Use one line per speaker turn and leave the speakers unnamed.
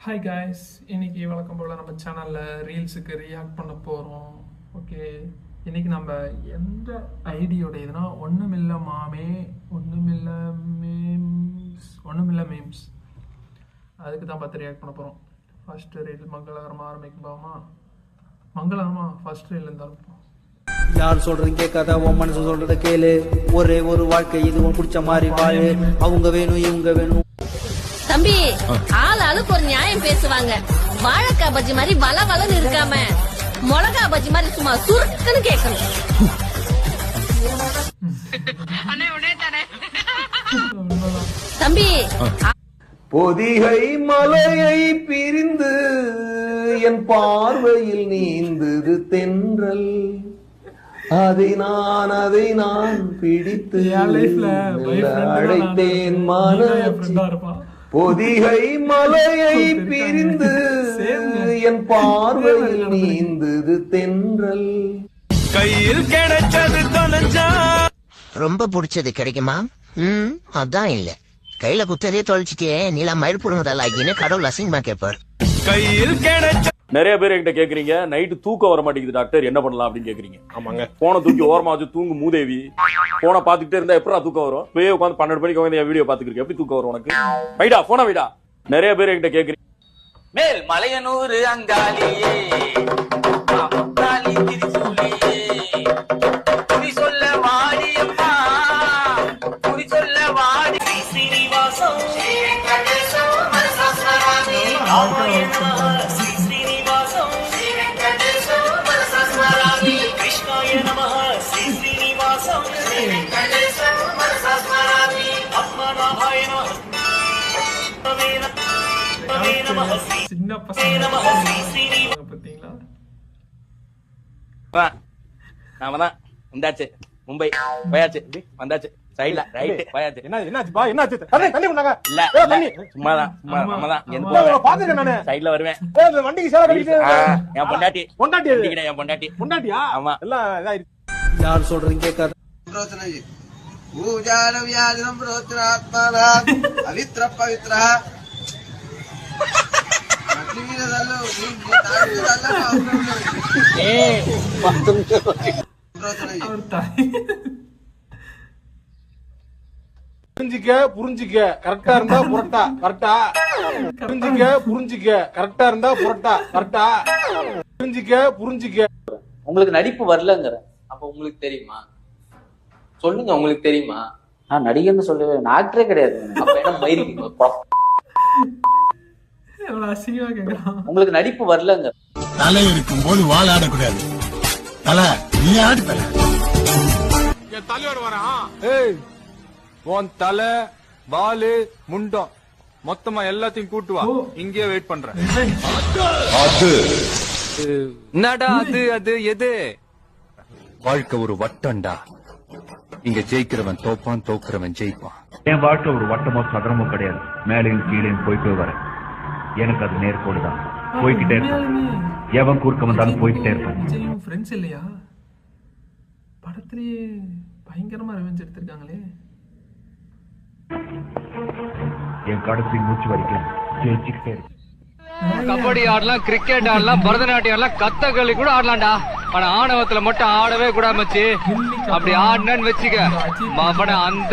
Hi guys, இன்னைக்கு வழக்கம் போல் நம்ம சேனலில் ரீல்ஸுக்கு ரியாக்ட் பண்ண போகிறோம். ஓகே, இன்னைக்கு நம்ம எந்த ஐடியோட இதுனா ஒன்றுமில்லை மீம்ஸ் அதுக்கு தான் பார்த்து ரியாக்ட் பண்ண போகிறோம். ஃபர்ஸ்ட் ரீல் மங்களகரமாக ஆரம்பிக்கும்போமா? மங்களகரமாக ஃபர்ஸ்ட் ரீல் இருந்தாலும்
யார் சொல்றது கேட்காத, உன் மனசு சொல்றத கேளு. ஒரே ஒரு வாழ்க்கை, இது உன் பிடிச்ச மாதிரி வாழு. அவங்க வேணும் இவங்க வேணும்.
தம்பி, ஆளுக்கு ஒரு நியாயம் பேசுவாங்க. வாழைக்காய் பஜ்ஜி மாதிரி வளவளன்னு இருக்காம மிளகா பஜ்ஜி மாதிரி சும்மா சுருக்குன்னு கேட்கணும். தம்பி,
பொதிகை மலையை பிரிந்து என் பார்வையில் நீந்தது தென்றல். அதை நான் பிடித்து அழைத்தேன் மனச்சி. பொதிகை மலையை பிரிந்து என் பார்வையில் நீந்தது தென்றல்.
கையில் கிடைச்சது தொலைஞ்சா
ரொம்ப பிடிச்சது கிடைக்குமா? அதான் இல்ல, கையில குத்ததே தொலைச்சிட்டே நீலா மயில் புடுங்கதல்லாக்கின்னு கடவுள் அசிங்கமா கேட்பார்.
கையில் கிடைச்ச
நிறைய பேர் என்கிட்ட கேக்குறீங்க, நைட்டு தூக்கம் வர மாட்டேங்குது டாக்டர், என்ன பண்ணலாம் அப்படின்னு கேக்குறீங்க. ஆமாங்க, போனை தூக்கி ஓரமா வச்சு தூங்கு மூதேவி. போனை பாத்துக்கிட்டே இருந்தா எப்படா தூக்கம் வரும்? போய் உட்காந்து 12 மணிக்கு உட்காந்து என் வீடியோ பாத்துக்கிட்டு எப்படி தூக்கம் வரும் உனக்கு? வைடா போன வைடா. நிறைய பேர் என்கிட்ட கேக்குறீங்க,
மேல் மலையனூர் அங்காளியே குறி சொல்ல வாடியம்மா, குறி சொல்ல வாடி ஸ்ரீனிவாசம்
சின்ன பசங்க பார்த்தீங்களா?
நாம தான் வந்தாச்சு, மும்பை போயாச்சு, வந்தாச்சு சைடுல ரைட் போயாச்சு.
என்னாச்சு தண்ணி கொண்டாங்க.
இல்ல சும்மாதான், சைடுல வருவேன்.
வண்டிக்கு சேர கட்டிட்டு
என் பொண்டாட்டி என்
பொண்டாட்டியா?
ஆமா.
எல்லாம்
யார் சொல்றது கேட்காத.
பவித்ர பவித்ர
புரிஞ்சிக்க கரெக்டா இருந்தா புரட்டா கரெக்டா. புரிஞ்சிக்க கரெக்டா இருந்தா புரட்டா கரெக்டா. புரிஞ்சிக்க
உங்களுக்கு நடிப்பு வரலங்கிற அப்ப உங்களுக்கு தெரியுமா? சொல்லுங்க, உங்களுக்கு தெரியுமா? நான் நடிகர்னு சொல்லுவேன், ஆக்டரே கிடையாது. அப்ப என்ன மயிரிக்கீங்க? உங்களுக்கு நடிப்பு வரலங்க.
தலை இருக்கும் போது வால் ஆடக்கூடாது. தலை நீ ஆடு. தலை
என் தலைவர் வரான். உன் தலை வாலு முண்டம் மொத்தமா எல்லாத்தையும் கூட்டுவா. இங்கே வெயிட் பண்றேன்.
என்னடா அது எது? வாழ்க்கை ஒரு வட்டம்டா. இங்க ஜெயிக்கிறவன் தோப்பான், தோக்குறவன் ஜெயிப்பான்.
என் வாழ்க்கை ஒரு வட்டமோ சதுரமோ கிடையாது. மேலையும் கீழையும் போயிட்டு வரேன். எனக்கு அது நேர்கோடு தான். போய்கிட்டே இருப்பேன். எவன் குறுக்க வந்தாலும் போய்கிட்டே இருப்பேன்.
ஃப்ரெண்ட்ஸ் இல்லையா? படத்திலேயே பயங்கரமா ரிவெஞ்ச் எடுத்திருக்காங்களே.
என் கடைசி மூச்சு வரைக்கும் ஜெயிச்சுக்கிட்டே இருக்கு.
கபடி ஆடலாம், கிரிக்கெட் ஆடலாம், பரதநாட்டியம் ஆடலாம், கத்தகளி கூட ஆடலாம்டா. ஆனா ஆணவத்துல மட்டும் ஆடவே கூடாமச்சு. அப்படி ஆடினு வச்சுக்க, அந்த